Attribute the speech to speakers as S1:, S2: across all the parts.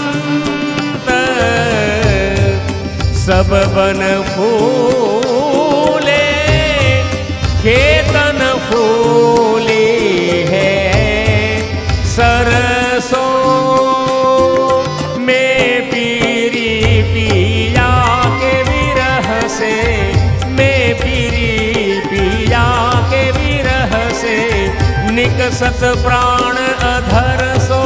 S1: बसंत सब बन फूले, खेतन फूली है सरसों में पीरी पिया के विरह से, में पीरी पिया के विरह से निकसत प्राण अधर सो,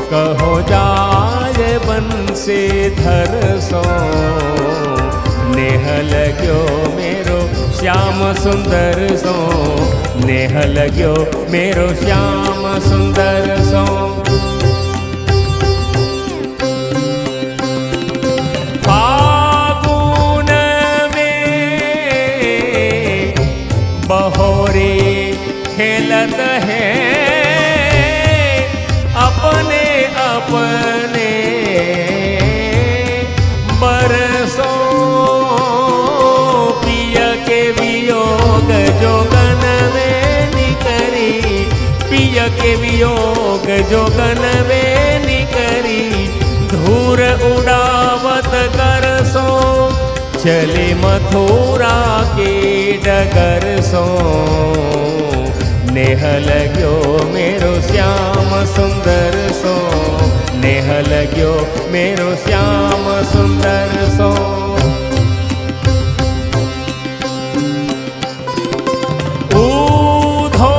S1: कहो जाय बन से धर सो, नेह लग्यो मेरो श्याम सुंदर सो, नेह लग्यो मेरो श्याम सुंदर सो। फागुन में बहोरे खेलत है अपने अपने बरसों, पिय के वियोग जोगन में निकरी, पिय के वियोग जोगन में निकरी, धूर उड़ावत कर सो, चले मथुरा के डगर सो, नेह लग्यो मेरो श्याम सुंदर सो, नेह लग्यो मेरो श्याम सुंदर सो। ऊधो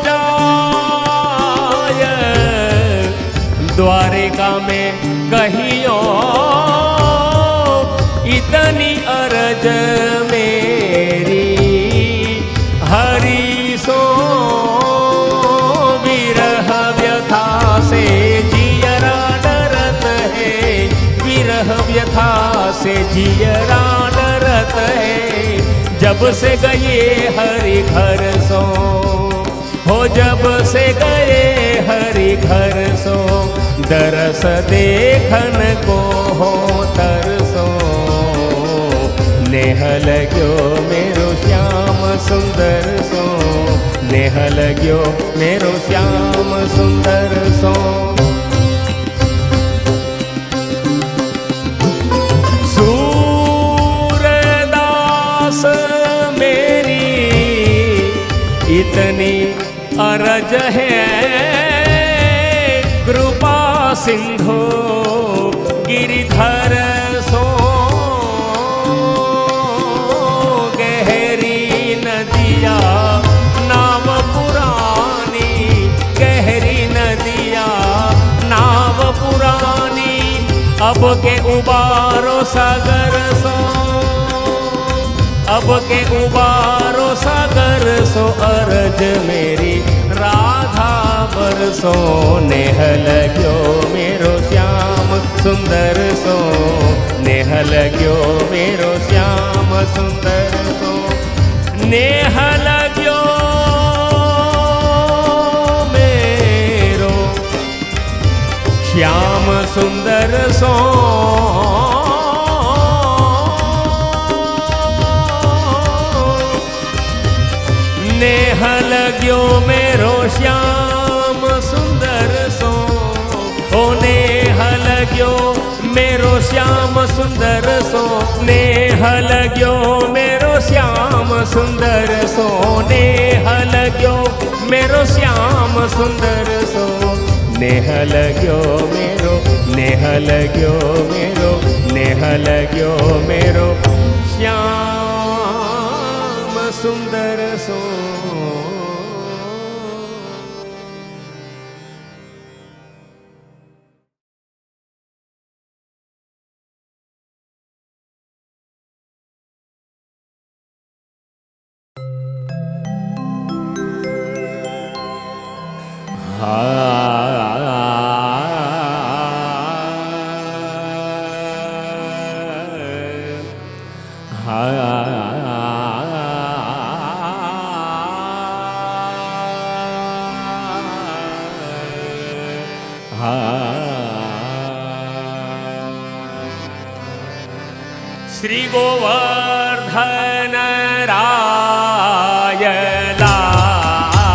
S1: जाय द्वारिका में कहियो, इतनी अरज मेरी हरि सो, विरह व्यथा से जियरा डरत है, विरह व्यथा से जियरा डरत है, जब से गए हरि घर सो, हो जब से गए हरि घर सो, दरस देखन को हो तरसो, नेह लग्यो मेरो श्याम सुंदर सो, नेह लग्यो मेरो श्याम सुंदर सो। सूरदास मेरी इतनी अरज है, कृपा सिंधु गिरिधर सो, गहरी नदिया नाव पुरानी, गहरी नदिया नाव पुरानी, अब के उबारो सागर सो, अब के उबारो सागर सो, अरज मेरी राधा बरसो, नेह लग्यो मेरो श्याम सुंदर सो, नेह लग्यो मेरो श्याम सुंदर सो, नेह लग्यो मेरो श्याम सुंदर सो, नेह लग्यो मेरो श्याम सुंदर सो, ओ नेह लग्यो मेरो श्याम सुंदर सो, नेह लग्यो मेरो श्याम सुंदर सो, नेह लग्यो मेरो श्याम सुंदर सो, नेह लग्यो मेरो, नेह लग्यो मेरो, नेह लग्यो मेरो श्याम सुंदर सो। श्री गोवर्धन राय लाला,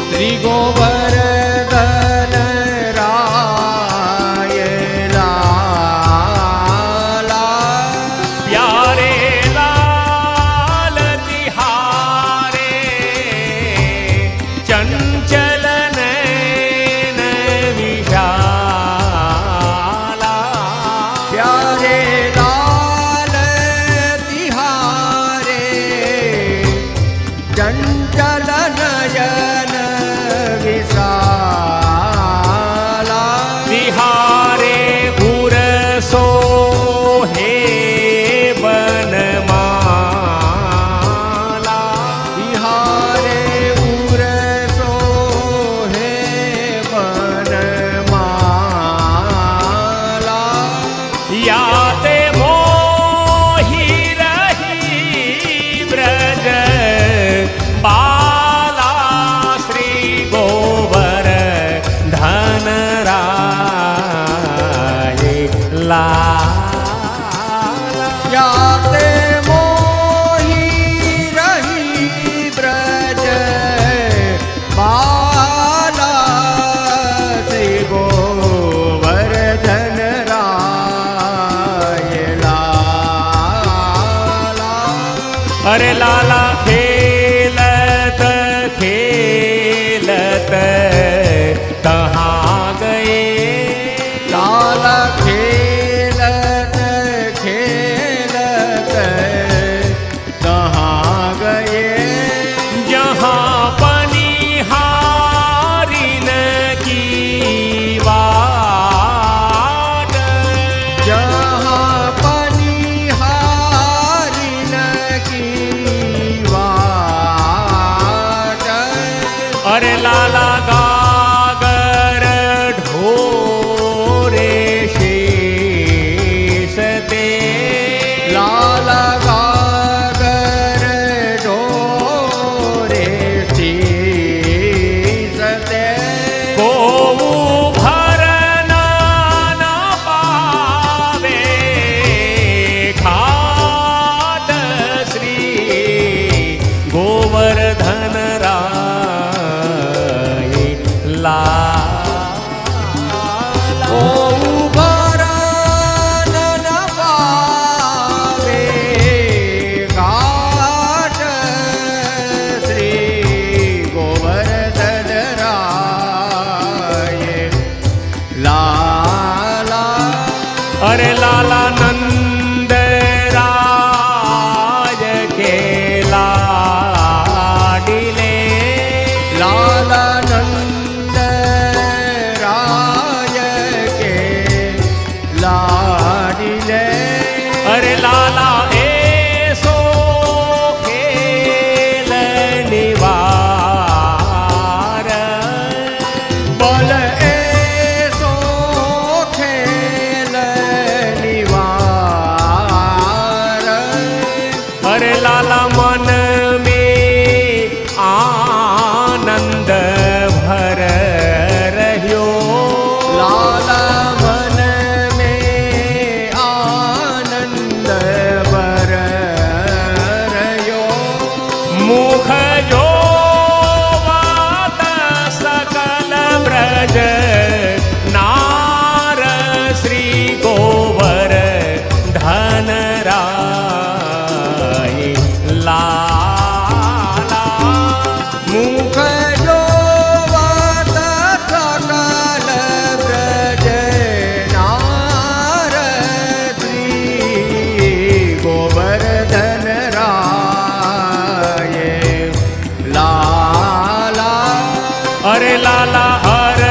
S2: श्री गोवर्धन
S1: याते मोही रही ब्रज बाला श्री गोवर धन राय लाला।
S2: याते मोही रही ब्रज बाला श्री गोवर्धन राय लाला।
S1: अरे लाला खेलत खेलत कहाँ गए।
S2: लाला खेलत खेलत कहाँ गए।
S1: जहाँ पनिहारिन की वाट।
S2: जहाँ पनिहारिन की वाट।
S1: अरे लाला गागर ढोरे शेष ते।
S2: लाला गागर ढोरे शीसते।
S1: गोऊ भरना न पावे घाट श्री गोवर्धन राय लाला।
S2: ओ भरन न पावे घाट श्री गोवर्धन राय लाला।
S1: अरे लाला नंद राज के लाडिले।
S2: लाला नंद राय के लाडिले।
S1: अरे लाला ऐसो खेल निवार।
S2: बल ऐसो खेल निवार।
S1: अरे लाला मन में आनंद भर रह्यो।
S2: लाला मन में आनंद भर रह्यो।
S1: मुख जो वात सकल ब्रज नार श्री गोवर धन राय लाला।
S2: मुख जो वात सकल ब्रज नार श्री गोवर्धन राय लाला।
S1: अरे लाला हर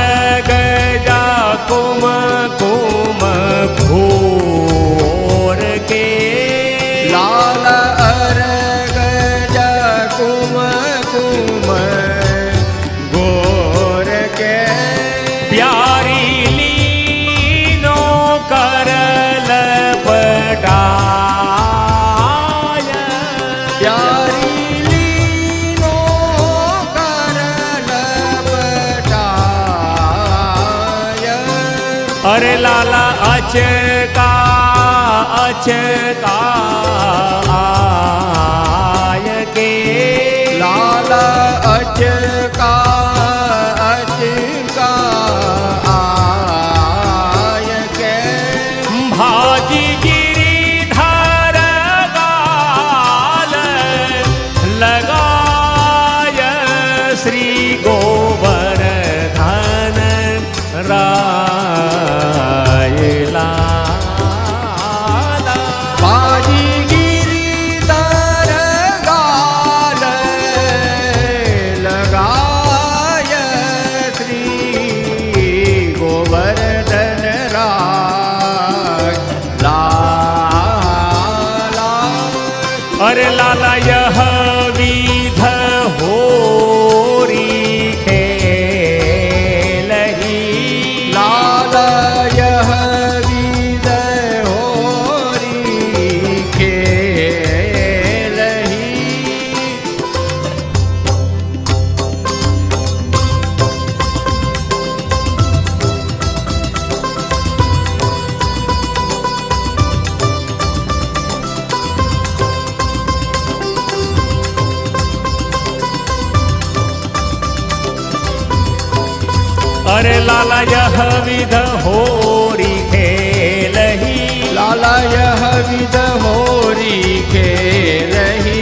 S1: गजा कुम कुम घोर के।
S2: लाला अर्घ कुम कुम गोर के।
S1: प्यारी लीनो करल पटाय।
S2: प्यारी लीनो करल पटाय।
S1: अरे लाला अचका अचका आय के।
S2: लाला अचका अचका आय के।
S1: भाजी गिरिधर गाल लगाय श्री गोवर्धन राय लाला।
S2: बाजी गिरिधर गाल लगाय श्री गोवर्धन राय लाला।
S1: अरे लाला यह विध होरी खेलही। लाला यह विध होरी खेलही,
S2: लाला यह विध होरी खेलही,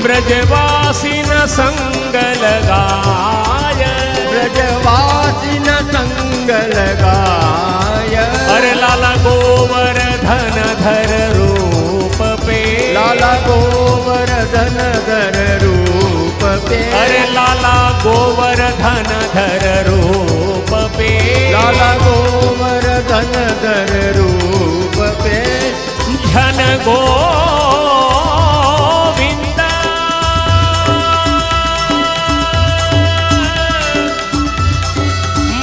S1: ब्रजवासी न संग लगाय,
S2: ब्रजवासी न संग लगाय।
S1: अरे लाला गोवर्धन धर रूप पे,
S2: लाला गोवर्धन धर रूप पे,
S1: अरे लाला गोवर्धन धर रूप पे,
S2: लाला गोवर्धन धर रूप पे,
S1: घन गोविंद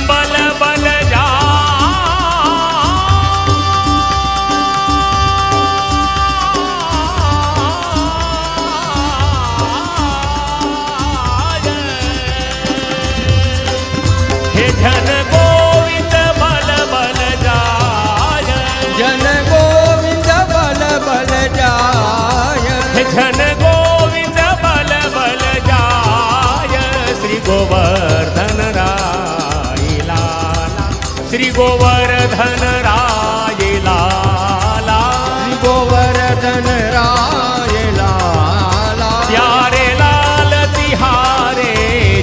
S1: बल बल जा, हे घन गोविंद बल बल जाय,
S2: जन गोविंद बल बल जाय,
S1: हे घन गोविंद बल बल जाय, श्री गोवर्धन राय लाला, श्री गोवर्धन राय लाला,
S2: श्री गोवर्धन राय लाला,
S1: प्यारे लाल तिहारे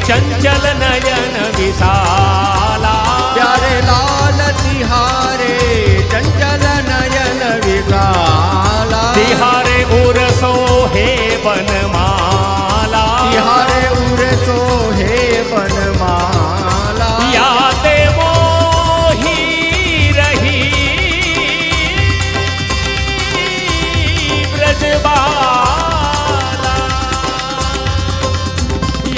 S1: चंचल नयन विशाला,
S2: प्यारे लाल तिहारे चंचल नयन विशाला,
S1: तिहारे उर सोहे बनमाला,
S2: तिहारे उर सोहे बनमाला,
S1: यादे मोही रही ब्रजबाला,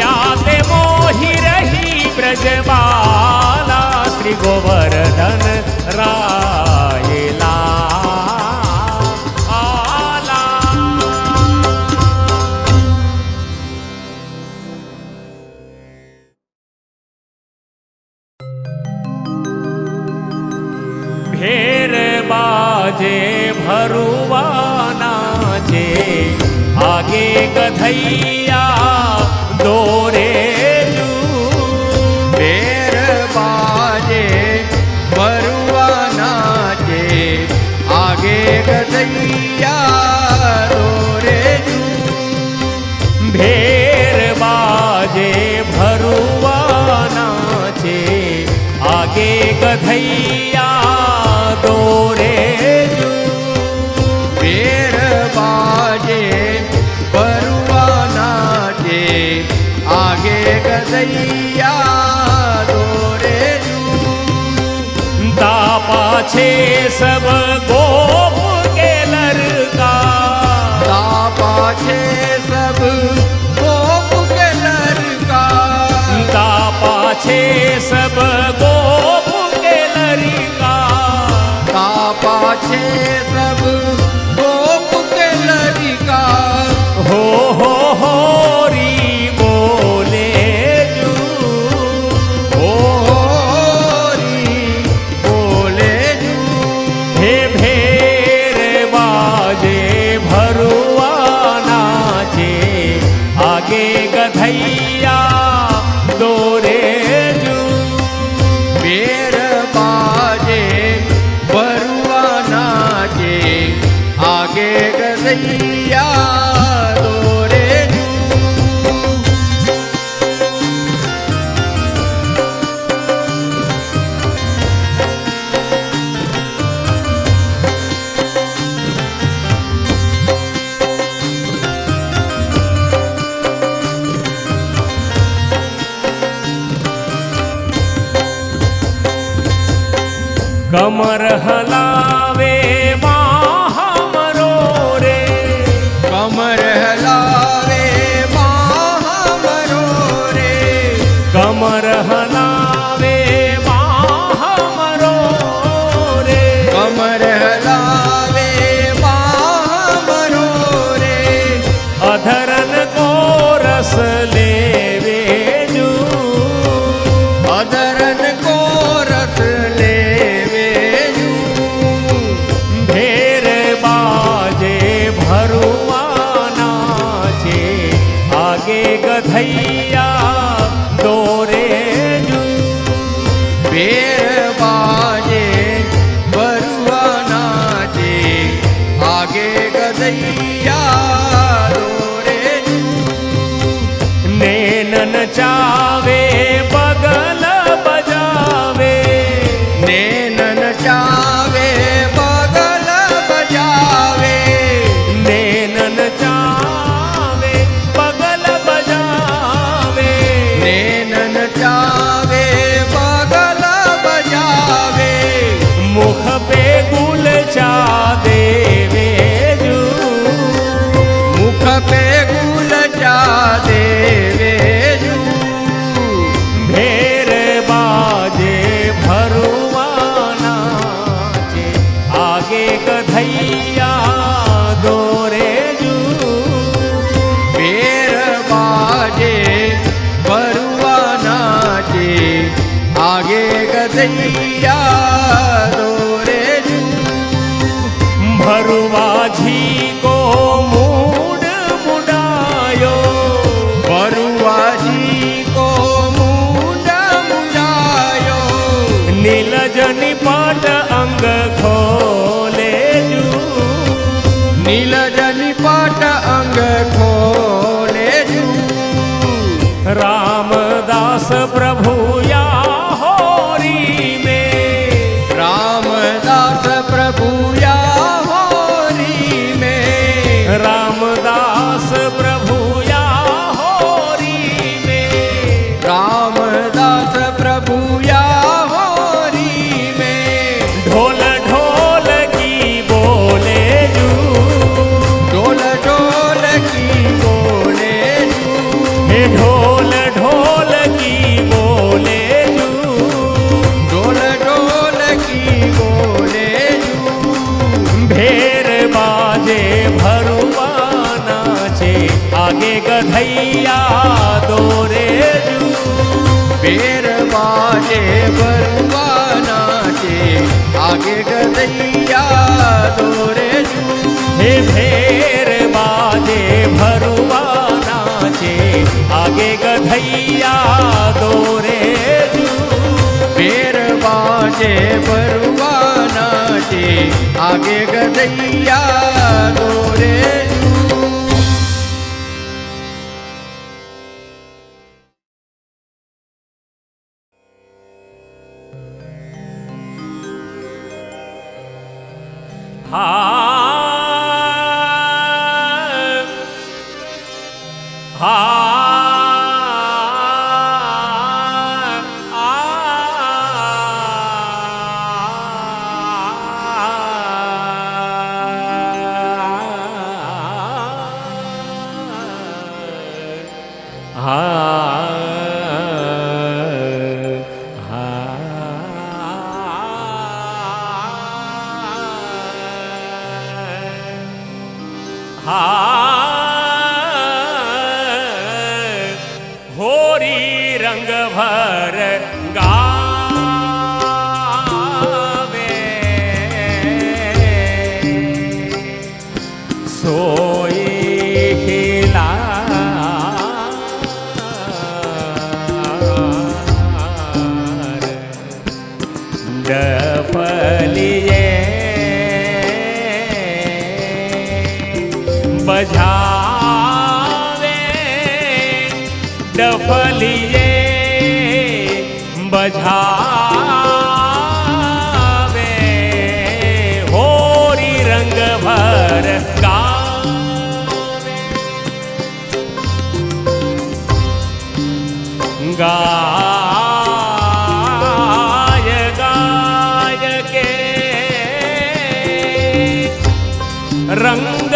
S1: यादे मोही रही ब्रजबाला, श्री गोवर्धन राय लाला। ढेर बाजे भरुआ नाचे, आगे गधैया दोरे जू,
S2: बेर बाजे बरुआ नाचे, आगे गदैया दोरे जू,
S1: भेर बाजे भरुआ नाचे, आगे गधैया दोरे जू,
S2: बेर बाजे बरुआ नाचे, आगे गदैया दोरे जू,
S1: ता पाछे सब गोप के लड़का,
S2: ता पाछे सब गोप के लड़का,
S1: ता पाछे सब गोप के लड़का,
S2: ता पाछे सब गोप के लड़का,
S1: हो री बोले जू,
S2: होरी बोले जू,
S1: हे भेर बाजे भरुआ नाचे, आगे गधैया दोरे जू,
S2: बेर बाजे बरुआ नाचे, आगे गदैया दोरे जू,
S1: कमर हलावे हमरो रे,
S2: कमर हलावे हमरो रे,
S1: कमर हलावे हमरो रे,
S2: कमर हलावे हमरो रे,
S1: अधरन को रस लेवे जू,
S2: अदरन को रस लेवे जू, गदैया दोरे जू।
S1: भरुवाझी को मूड मुडायो,
S2: भरुवाजी को मूड मुडायो।
S1: नीलज निपट अंग खोले जू,
S2: नीलज निपट अंग खोले जू।
S1: रामदास प्रभु या होरी में,
S2: रामदास प्रभु या होरी में।
S1: रामदास प्रभु या होरी में,
S2: रामदास प्रभु या होरी में।
S1: ढोल ढोल की बोले जू,
S2: ढोल ढोल की बोले जू।
S1: हे ढोल ढोल की बोले जू,
S2: ढोल ढोल की बोले जू।
S1: भेर बाजे भरुआ नाचे, आगे गधैया दोरे जू।
S2: बेर बाजे बरुआ नाचे, आगे गदैया दोरे जू।
S1: हे भेर बाजे भरुआ नाचे, आगे गधैया दोरे जू।
S2: बेर बाजे बरुआ नाचे, आगे गदैया दोरे जू।
S1: होरी रंग भर गावे, सोई खिला डफलिए बजावे, डफलिए बजावे। होरी रंग भर गावे, गाय गाय के रंग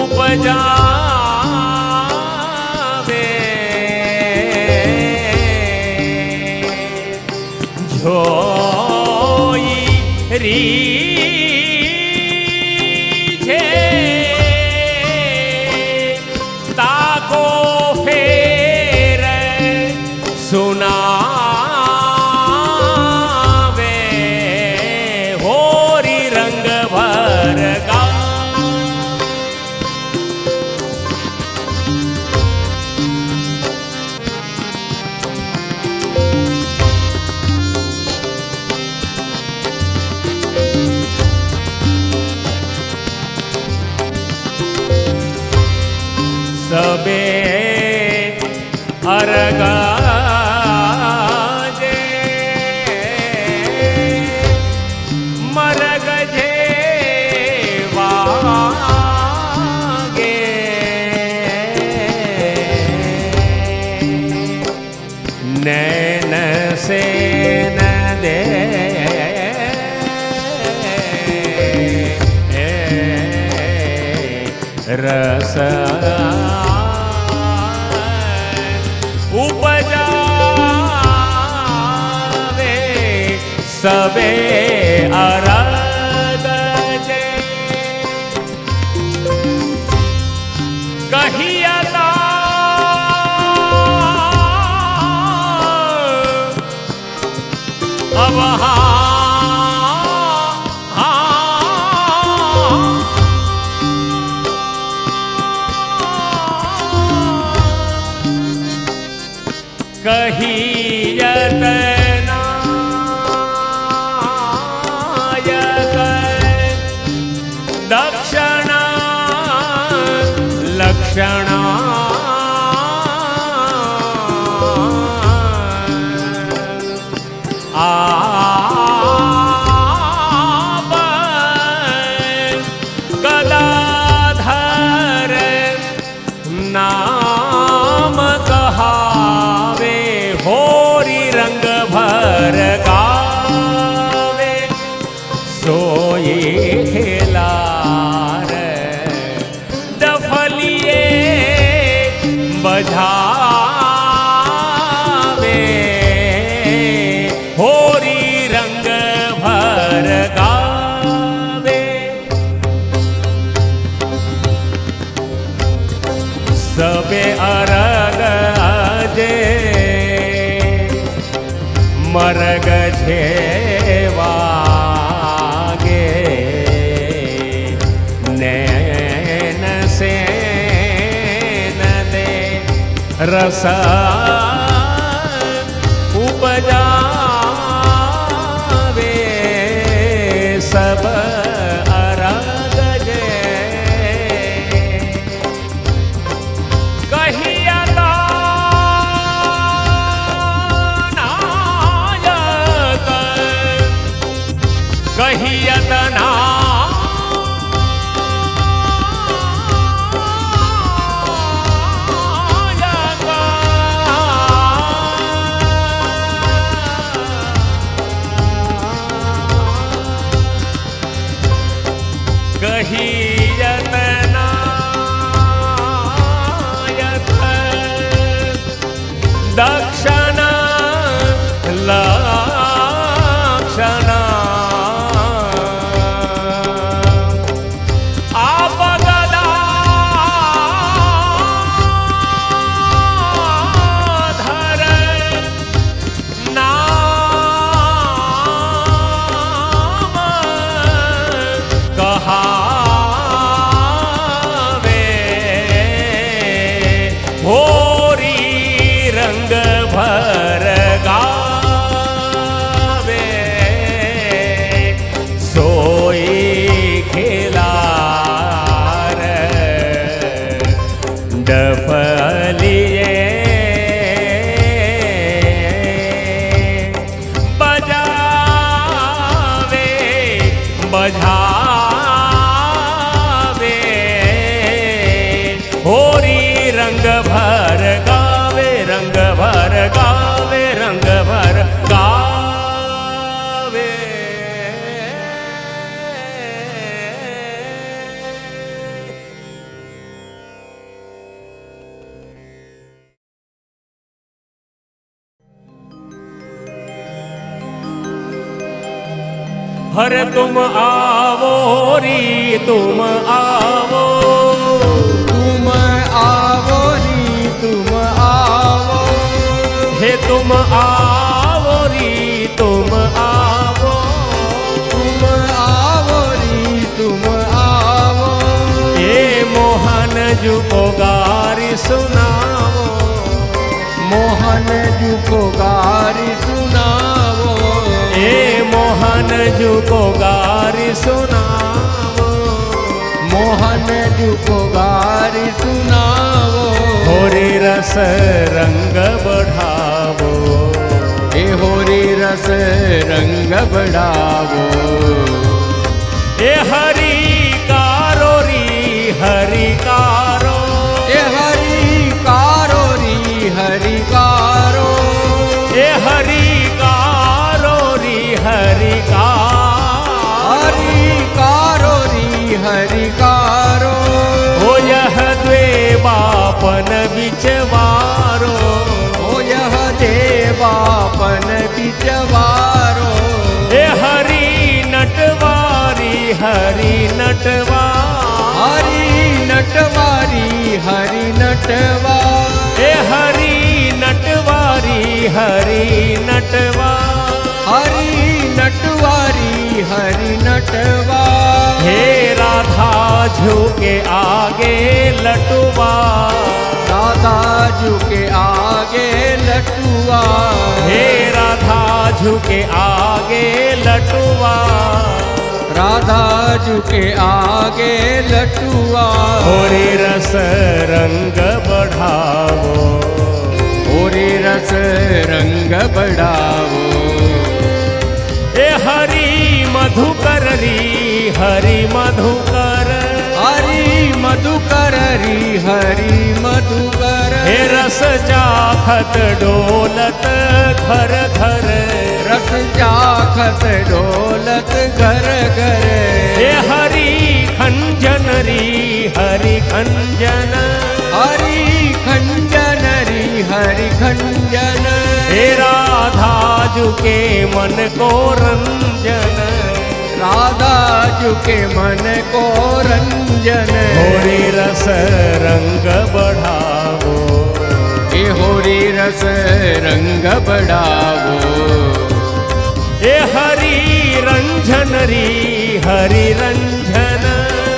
S1: उपजावे। झोई रीझे ताको फेर सुनावे। होरी रंग भर गा, सबे अरगाजे मरगजे वागे। नैन से न दे रस उपजावे। सबे अरगजे कहियला अब कहियत नायक दक्षिणा लक्षणा गदाधर नाम कहावे होरी रंग भर गावे सोई खेलार डफलिए बजावे होरी रंग भर गावे सबे अरग जे मरग झेवागे नैन से न दे रस उपजावे सब अरग जे कहियत नायक कहियत नायक कहियत नायक दक्षिणा लक्षणा आप गदाधर नाम कहावे होरी रंग भर गावे सोई खिलार डफलिए बजावे बजावे होरी रंग भर गावे रंग भर गावे रंग भर गावे हर तुम आवो री तुम आवो
S2: तुम आवो री तुम आवो
S1: हे तुम आवो री तुम आवो
S2: तुम आवो री तुम आवो
S1: ए मोहन जू को गारी सुनावो
S2: मोहन जू को गारी सुनावो
S1: ए मोहन जू को गारी सुनावो
S2: मोहन जू को गारी सुनावो
S1: होरी रस रंग बढ़ावो
S2: ए होरी रस रंग बढ़ावो
S1: ए हरि कारो री हरि कारो
S2: ए हरि कारो री हरि कारो
S1: ए हरि कारो री हरि
S2: कारो री हरि कारो
S1: हो यह द्वे बापन बिचवारो
S2: ओ यह देवापन बिचवारो
S1: ए हरि नटवारी हरि नटवारी
S2: नटवारी हरि नटवा
S1: ए हरि नटवारी हरि नटवा
S2: हरि
S1: झुके आगे लटुआ,
S2: राधा झुके आगे लटुआ,
S1: हे राधा झुके आगे लटुआ,
S2: राधा झुके आगे लटुआ।
S1: होरी रस रंग बढ़ावो,
S2: होरी रस रंग बढ़ावो,
S1: ए हरि मधुकर री हरि मधुकर,
S2: हरि मधुकर री हरि मधुकर,
S1: हे रस चाखत डोलत घर घर,
S2: रस चाखत डोलत घर घर,
S1: हे हरि खंजन री हरि खंजन,
S2: हरि खंजन री हरि खंजन,
S1: हे राधा झुके मन को रंजन,
S2: राधा झुके मन को रंजन,
S1: होरी रस रंग बढ़ावो,
S2: ए होरी रस रंग बढ़ावो,
S1: ए हरि रंजन री हरि रंजन,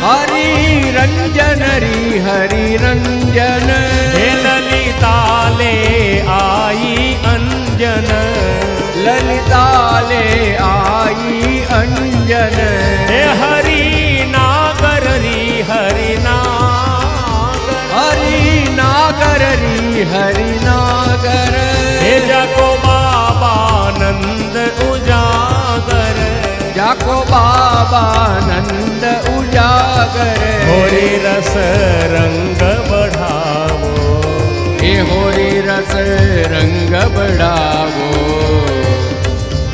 S2: हरि रंजन री हरि रंजन,
S1: हे ललिता ले आई अंजन,
S2: ललिता ले आई अंजन,
S1: हे हरि नागर री हरि नागर,
S2: हरि नागर री हरि नागर,
S1: हे जाको बाबा नंद उजागर,
S2: जाको बाबा नंद उजागर,
S1: होरी रस रंग बढ़ावो,
S2: ए होरी रस रंग बढ़ावो,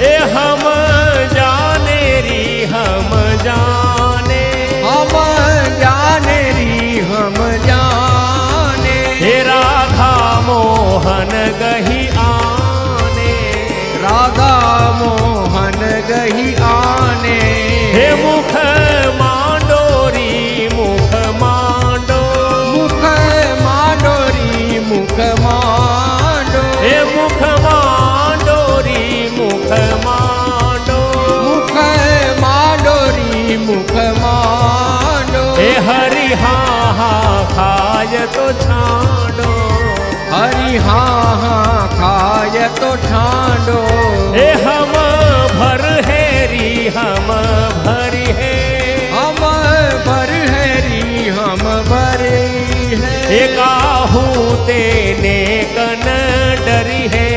S1: ए हम जाने री हम जाने,
S2: हम जाने री हम जाने,
S1: हे राधा मोहन गही आने,
S2: राधा मोहन गही आने,
S1: हे मुख मांडोरी मुख मांडो,
S2: मुख मांडोरी मुख मांडो,
S1: हे मुख मांडोरी मुख मांडो,
S2: मुख मांडोरी मुख मांडो,
S1: हे हरि हाँ हाँ खाय तो छांडो,
S2: हरि हाँ हाँ खाय तो ठांडो,
S1: हे हम भर हेरी हम भरी है,
S2: हम भर हैरी हम भरी है,
S1: हे काहू तेने कन डरी है,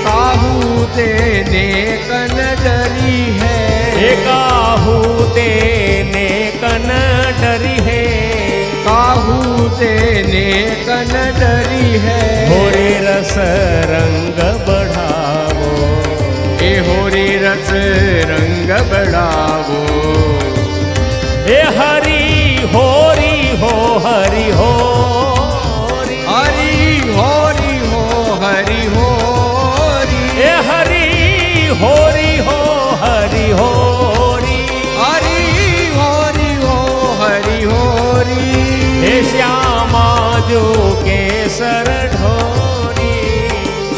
S2: काहू तेने कन डरी है,
S1: हे काहू तेने कन डरी है,
S2: काहू तेने कन डरी है,
S1: होरी रस रंग बढ़ावो,
S2: ए होरी रस रंग बढ़ावो,
S1: ए हरि होरी हो हरि हो,
S2: हरि होरी हो हरि होरी,
S1: ए हरि होरी हो हरि होरी,
S2: हरि होरी हो हरि होरी,
S1: हे श्यामा जो केसर ढोरी,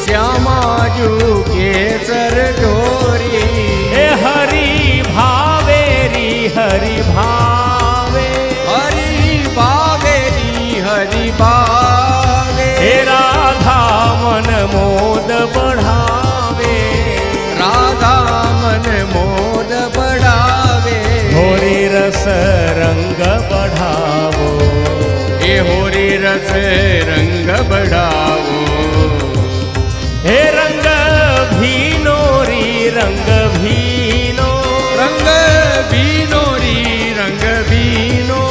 S2: श्यामा जू केसर ढोरी,
S1: हे हरि भावेरी हरि भावे,
S2: हरि भावेरी हरि भावे,
S1: हे राधा मन मोद बढ़ावे,
S2: राधा मन मोद बढ़ावे,
S1: होरी रस रंग बढ़ावो,
S2: ए होरी रस रंग बढ़ावो,
S1: हे रंग भीनोरी रंग भीनो,
S2: रंग भीनो री रंग भीनो,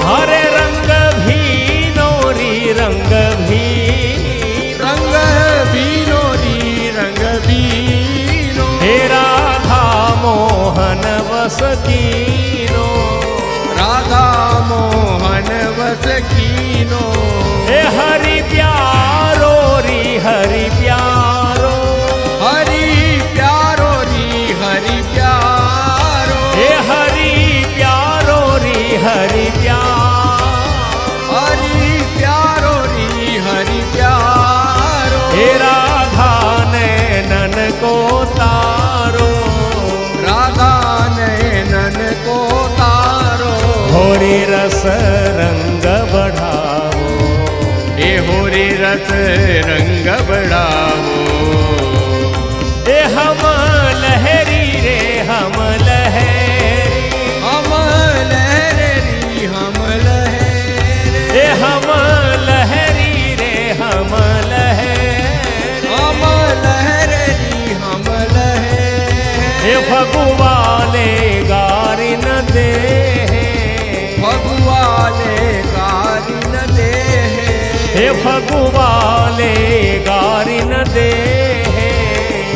S1: हरे रंग भीनोरी रंग भीनो,
S2: रंग भीनो री रंग भीनो,
S1: हे राधा मोहन वस कीनो,
S2: राधा मोहन वस कीनो,
S1: हे हरि प्यारो री हरि प्यारो,
S2: हरि प्यारो री हरि प्यारो,
S1: हे हरि प्यारो री हरि प्यारो,
S2: हरि प्यारो री हरि प्यारो,
S1: हे राधा नैनन को तारो,
S2: राधा नैनन को तारो,
S1: होरी रस रस रंग बढ़ावो,
S2: ए होरी रस रंग बढ़ावो।
S1: ए हम लहरी रे हम लहरी,
S2: हम लहरी हम लहरी,
S1: ए हम लहरी रे हम लहरी,
S2: हम लहरी हम लहरी।
S1: ए फगुवाले गारी न दे,
S2: फगुवाले गारी न दे,
S1: हे फगुवाले गारी न दे,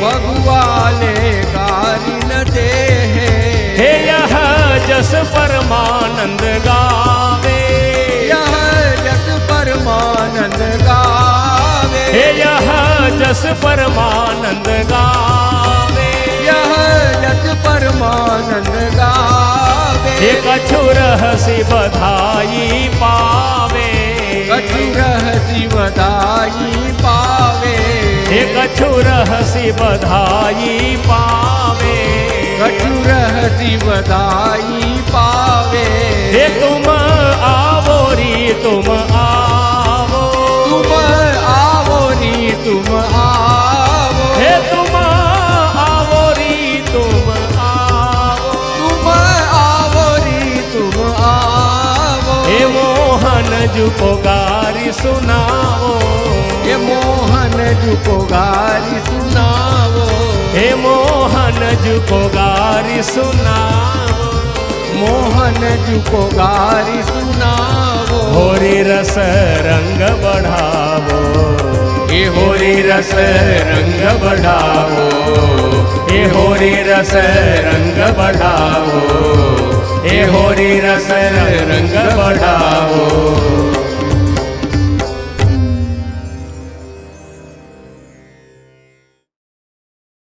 S2: फगुवाले गारी न दे।
S1: हे यह जस परमानंद गावे,
S2: यह जस परमानंद गावे,
S1: हे यह जस परमानंद गावे,
S2: यह जस परमानंद गावे।
S1: हे कछु रहसी बधाई पावे,
S2: कछु रहसी बधाई पावे,
S1: हे कछु रहसी बधाई पावे,
S2: कछु रहसी बधाई पावे।
S1: हे तुम आवो री तुम आवो,
S2: तुम आवो री तुम आवो,
S1: हे तुम आवो री तुम आवो,
S2: तुम आवो री तुम आवो।
S1: हे मोहन जू को गारी सुनावो,
S2: ये मोहन जू को गारी सुनावो,
S1: हे मोहन जू को गारी सुनावो,
S2: मोहन जू को गारी सुनावो।
S1: होरी रस रंग बढ़ावो,
S2: ये
S1: होरी रस रंग बढ़ावो, ये होरी रस रंग बढ़ावो, ये होरी रस रंग बढ़ावो।